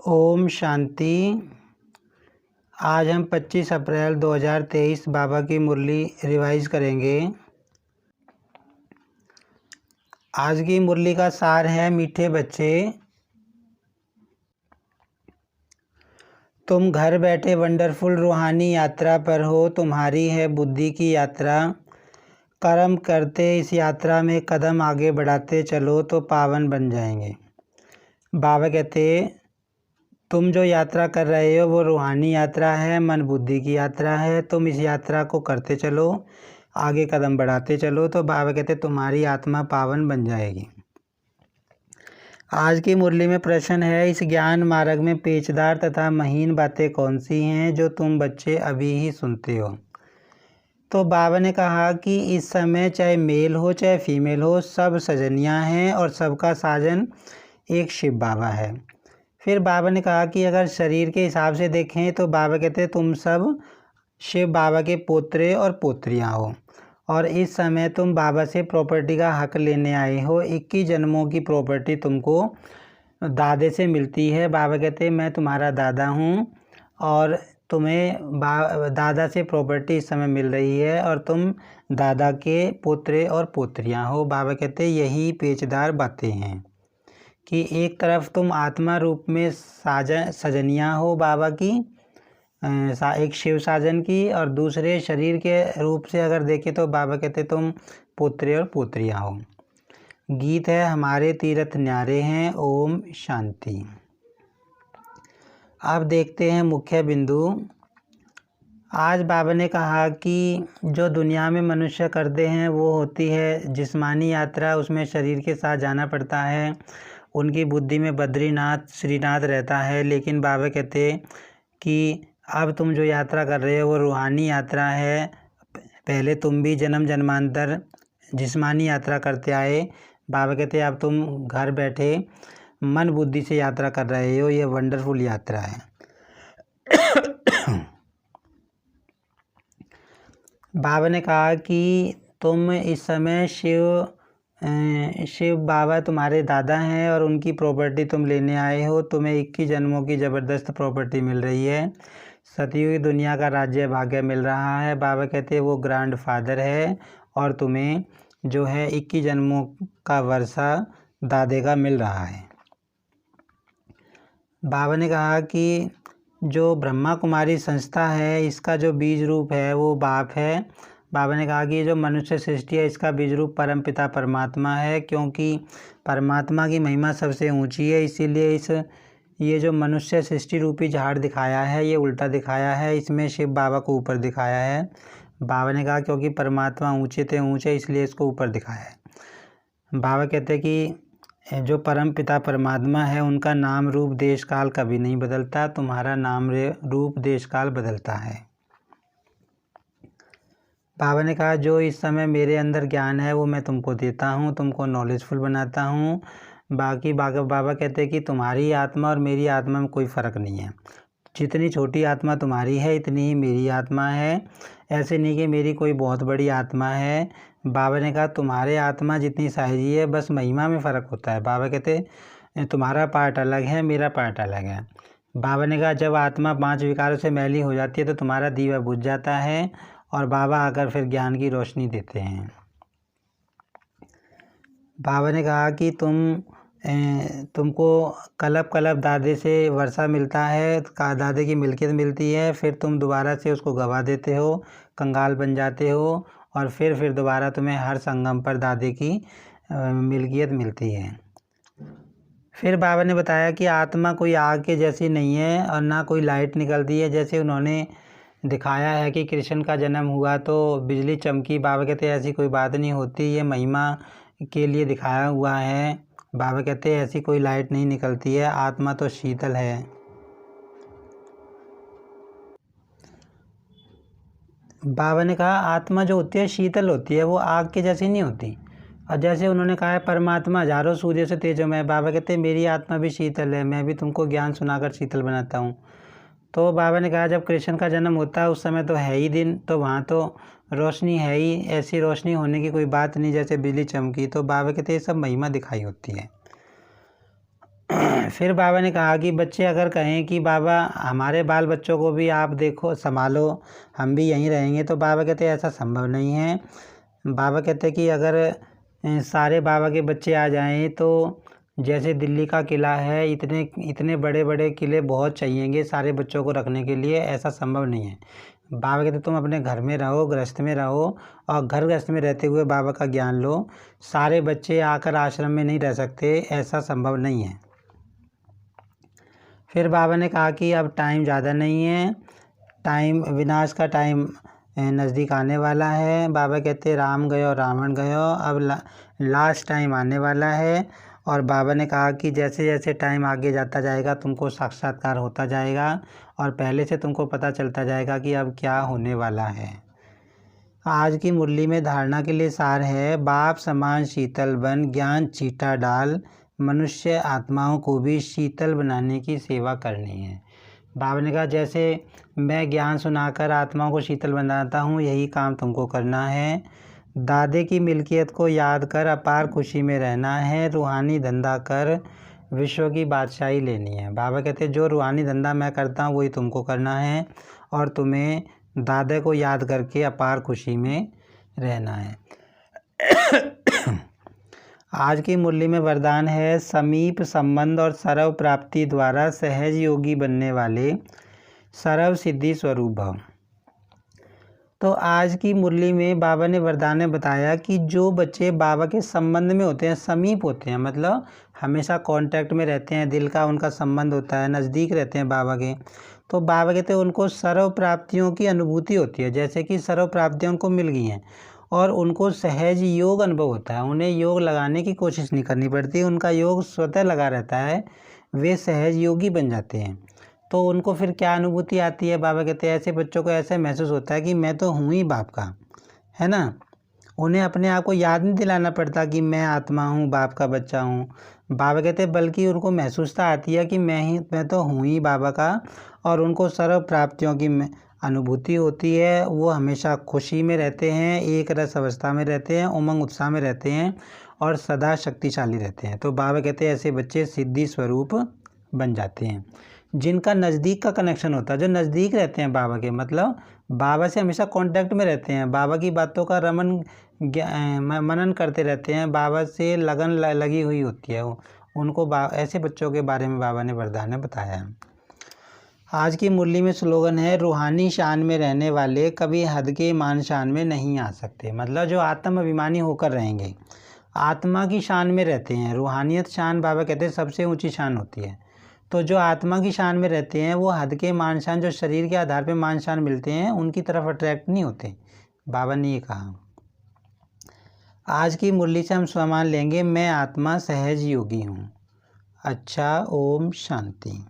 ओम शांति। आज हम 25 अप्रैल 2023 बाबा की मुरली रिवाइज करेंगे। आज की मुरली का सार है, मीठे बच्चे तुम घर बैठे वंडरफुल रूहानी यात्रा पर हो। तुम्हारी है बुद्धि की यात्रा। कर्म करते इस यात्रा में कदम आगे बढ़ाते चलो तो पावन बन जाएंगे। बाबा कहते तुम जो यात्रा कर रहे हो वो रूहानी यात्रा है, मन बुद्धि की यात्रा है। तुम इस यात्रा को करते चलो, आगे कदम बढ़ाते चलो तो बाबा कहते तुम्हारी आत्मा पावन बन जाएगी। आज की मुरली में प्रश्न है, इस ज्ञान मार्ग में पेचदार तथा महीन बातें कौन सी हैं जो तुम बच्चे अभी ही सुनते हो। तो बाबा ने कहा कि इस समय चाहे मेल हो चाहे फीमेल हो, सब सजनियाँ हैं और सबका साजन एक शिव बाबा है। फिर बाबा ने कहा कि अगर शरीर के हिसाब से देखें तो बाबा कहते हैं तुम सब शिव बाबा के पोत्रे और पोत्रियां हो और इस समय तुम बाबा से प्रॉपर्टी का हक लेने आए हो। 21 जन्मों की प्रॉपर्टी तुमको दादे से मिलती है। बाबा कहते हैं मैं तुम्हारा दादा हूँ और तुम्हें दादा से प्रॉपर्टी इस समय मिल रही है और तुम दादा के पोत्रे और पोत्रियां हो। बाबा कहते हैं यही पेचदार बातें हैं कि एक तरफ तुम आत्मा रूप में सजनियाँ हो बाबा की, एक शिव साजन की, और दूसरे शरीर के रूप से अगर देखें तो बाबा कहते तुम पुत्री और पुत्रियाँ हो। गीत है हमारे तीर्थ न्यारे हैं। ओम शांति। अब देखते हैं मुख्य बिंदु। आज बाबा ने कहा कि जो दुनिया में मनुष्य करते हैं वो होती है जिस्मानी यात्रा, उसमें शरीर के साथ जाना पड़ता है। उनकी बुद्धि में बद्रीनाथ श्रीनाथ रहता है। लेकिन बाबा कहते कि अब तुम जो यात्रा कर रहे हो वो रूहानी यात्रा है। पहले तुम भी जन्म जन्मांतर जिस्मानी यात्रा करते आए। बाबा कहते अब तुम घर बैठे मन बुद्धि से यात्रा कर रहे हो, ये वंडरफुल यात्रा है। बाबा ने कहा कि तुम इस समय शिव बाबा तुम्हारे दादा हैं और उनकी प्रॉपर्टी तुम लेने आए हो। तुम्हें 21 जन्मों की ज़बरदस्त प्रॉपर्टी मिल रही है। सतयुगी दुनिया का राज्य भाग्य मिल रहा है। बाबा कहते हैं वो ग्रैंड फादर है और तुम्हें जो है 21 जन्मों का वर्षा दादे का मिल रहा है। बाबा ने कहा कि जो ब्रह्मा कुमारी संस्था है इसका जो बीज रूप है वो बाप है। बाबा ने कहा कि ये जो मनुष्य सृष्टि है इसका बीज रूप परम पिता परमात्मा है, क्योंकि परमात्मा की महिमा सबसे ऊंची है। इसीलिए ये जो मनुष्य सृष्टि रूपी झाड़ दिखाया है ये उल्टा दिखाया है, इसमें शिव बाबा को ऊपर दिखाया है। बाबा ने कहा क्योंकि परमात्मा ऊँचे थे ऊँचे इसलिए इसको ऊपर दिखाया है। बाबा कहते हैं कि जो परम पिता परमात्मा है उनका नाम रूप देश काल कभी नहीं बदलता, तुम्हारा नाम रूप देश काल बदलता है। बाबा ने कहा जो इस समय मेरे अंदर ज्ञान है वो मैं तुमको देता हूँ, तुमको नॉलेजफुल बनाता हूँ। बाकी बाबा कहते हैं कि तुम्हारी आत्मा और मेरी आत्मा में कोई फ़र्क नहीं है। जितनी छोटी आत्मा तुम्हारी है इतनी ही मेरी आत्मा है। ऐसे नहीं कि मेरी कोई बहुत बड़ी आत्मा है। बाबा ने कहा तुम्हारे आत्मा जितनी साइजी है, बस महिमा में फ़र्क होता है। बाबा कहते तुम्हारा पार्ट अलग है, मेरा पार्ट अलग है। बाबा ने कहा जब आत्मा 5 विकारों से मैली हो जाती है तो तुम्हारा दीवा बुझ जाता है और बाबा आकर फिर ज्ञान की रोशनी देते हैं। बाबा ने कहा कि तुमको कलब कलब दादे से वर्षा मिलता है, दादे की मिल्कियत मिलती है, फिर तुम दोबारा से उसको गवा देते हो, कंगाल बन जाते हो और फिर दोबारा तुम्हें हर संगम पर दादे की मिल्कियत मिलती है। फिर बाबा ने बताया कि आत्मा कोई आग के जैसी नहीं है और ना कोई लाइट निकलती है। जैसे उन्होंने दिखाया है कि कृष्ण का जन्म हुआ तो बिजली चमकी, बाबा कहते हैं ऐसी कोई बात नहीं होती, ये महिमा के लिए दिखाया हुआ है। बाबा कहते हैं ऐसी कोई लाइट नहीं निकलती है, आत्मा तो शीतल है। बाबा ने कहा आत्मा जो होती है शीतल होती है, वो आग के जैसी नहीं होती। और जैसे उन्होंने कहा है परमात्मा हजारों सूर्य से तेजोमय, बाबा कहते हैं मेरी आत्मा भी शीतल है, मैं भी तुमको ज्ञान सुनाकर शीतल बनाता हूँ। तो बाबा ने कहा जब कृष्ण का जन्म होता है उस समय तो है ही दिन, तो वहाँ तो रोशनी है ही, ऐसी रोशनी होने की कोई बात नहीं जैसे बिजली चमकी। तो बाबा कहते हैं सब महिमा दिखाई होती है। फिर बाबा ने कहा कि बच्चे अगर कहें कि बाबा हमारे बाल बच्चों को भी आप देखो संभालो, हम भी यहीं रहेंगे, तो बाबा कहते हैं ऐसा संभव नहीं है। बाबा कहते हैं कि अगर सारे बाबा के बच्चे आ जाएं तो जैसे दिल्ली का किला है, इतने इतने बड़े बड़े किले बहुत चाहिएंगे सारे बच्चों को रखने के लिए, ऐसा संभव नहीं है। बाबा कहते तुम अपने घर में रहो, गृहस्थ में रहो, और घर गृहस्थ में रहते हुए बाबा का ज्ञान लो। सारे बच्चे आकर आश्रम में नहीं रह सकते, ऐसा संभव नहीं है। फिर बाबा ने कहा कि अब टाइम ज़्यादा नहीं है, टाइम विनाश का टाइम नज़दीक आने वाला है। बाबा कहते राम गयो रावण गयो, अब लास्ट टाइम आने वाला है। और बाबा ने कहा कि जैसे जैसे टाइम आगे जाता जाएगा तुमको साक्षात्कार होता जाएगा और पहले से तुमको पता चलता जाएगा कि अब क्या होने वाला है। आज की मुरली में धारणा के लिए सार है, बाप समान शीतल बन, ज्ञान चीटा डाल, मनुष्य आत्माओं को भी शीतल बनाने की सेवा करनी है। बाबा ने कहा जैसे मैं ज्ञान सुनाकर आत्माओं को शीतल बनाता हूँ, यही काम तुमको करना है। दादे की मिल्कियत को याद कर अपार खुशी में रहना है, रूहानी धंधा कर विश्व की बादशाही लेनी है। बाबा कहते जो रूहानी धंधा मैं करता हूँ वही तुमको करना है और तुम्हें दादे को याद करके अपार खुशी में रहना है। आज की मुरली में वरदान है, समीप संबंध और सर्व प्राप्ति द्वारा सहज योगी बनने वाले सर्व सिद्धि स्वरूप भव। तो आज की मुरली में बाबा ने वरदान में बताया कि जो बच्चे बाबा के संबंध में होते हैं, समीप होते हैं, मतलब हमेशा कांटेक्ट में रहते हैं, दिल का उनका संबंध होता है, नज़दीक रहते हैं बाबा के, तो बाबा कहते हैं उनको सर्व प्राप्तियों की अनुभूति होती है, जैसे कि सर्व प्राप्तियाँ उनको मिल गई हैं और उनको सहज योग अनुभव होता है। उन्हें योग लगाने की कोशिश नहीं करनी पड़ती, उनका योग स्वतः लगा रहता है, वे सहज योगी बन जाते हैं। तो उनको फिर क्या अनुभूति आती है? बाबा कहते हैं ऐसे बच्चों को ऐसे महसूस होता है कि मैं तो हूँ ही बाप का, है ना। उन्हें अपने आप को याद नहीं दिलाना पड़ता कि मैं आत्मा हूँ, बाप का बच्चा हूँ। बाबा कहते हैं बल्कि उनको महसूसता आती है कि मैं तो हूँ ही बाबा का, और उनको सर्व प्राप्तियों की अनुभूति होती है। वो हमेशा खुशी में रहते हैं, एक रस अवस्था में रहते हैं, उमंग उत्साह में रहते हैं और सदा शक्तिशाली रहते हैं। तो बाबा कहते हैं ऐसे बच्चे सिद्धि स्वरूप बन जाते हैं, जिनका नज़दीक का कनेक्शन होता है, जो नज़दीक रहते हैं बाबा के, मतलब बाबा से हमेशा कांटेक्ट में रहते हैं, बाबा की बातों का मनन करते रहते हैं, बाबा से लगन लगी हुई होती है उनको। ऐसे बच्चों के बारे में बाबा ने वरदान में बताया है। आज की मुरली में स्लोगन है, रूहानी शान में रहने वाले कभी हद के मान शान में नहीं आ सकते। मतलब जो आत्म अभिमानी होकर रहेंगे, आत्मा की शान में रहते हैं। रूहानियत शान बाबा कहते हैं सबसे ऊंची शान होती है। तो जो आत्मा की शान में रहते हैं वो हद के मान शान, जो शरीर के आधार पर मान शान मिलते हैं, उनकी तरफ अट्रैक्ट नहीं होते। बाबा ने ये कहा। आज की मुरली से हम स्वमान लेंगे, मैं आत्मा सहज योगी हूँ। अच्छा, ओम शांति।